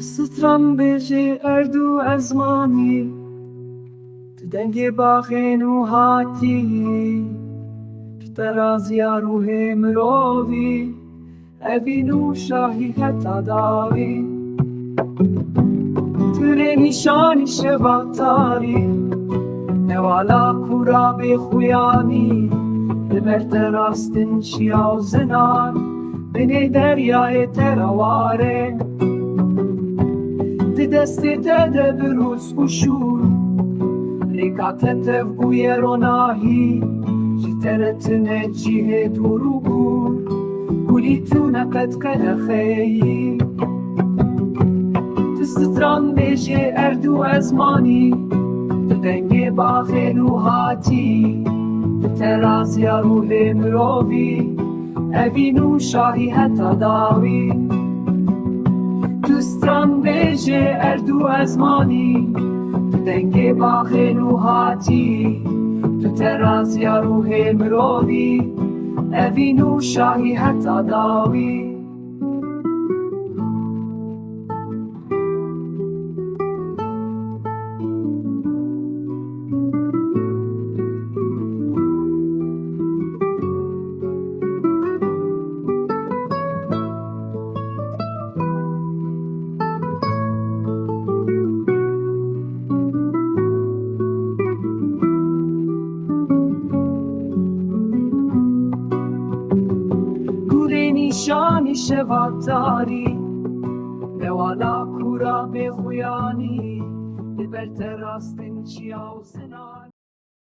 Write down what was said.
سترم بجه اردو ازمانی تو دنگ باغین و هاتی ترازی روح مروی اوینو شاهی حتی داوی تونه نشانی شباتاری نوالا کورا به خویانی ببرت راستن چیا و زنان بینه دریای ترواره دستی تده بروز و شور ریکاتت بوی روناهی جترت نجیه دور و گور گولی تو نقد کلخی تستران بیجه اردو ازمانی دنگ باخین و هاتی ترازی روح مروی اوینو شاهی حتی داوی دوستان بیجه اردو ازمانی دنگ باخین و هاتی ترازی روح مروی اوینو شاهی حتی داوی نشانی شباتاری نوالا کورا به خویانی ببرت راستن چیا و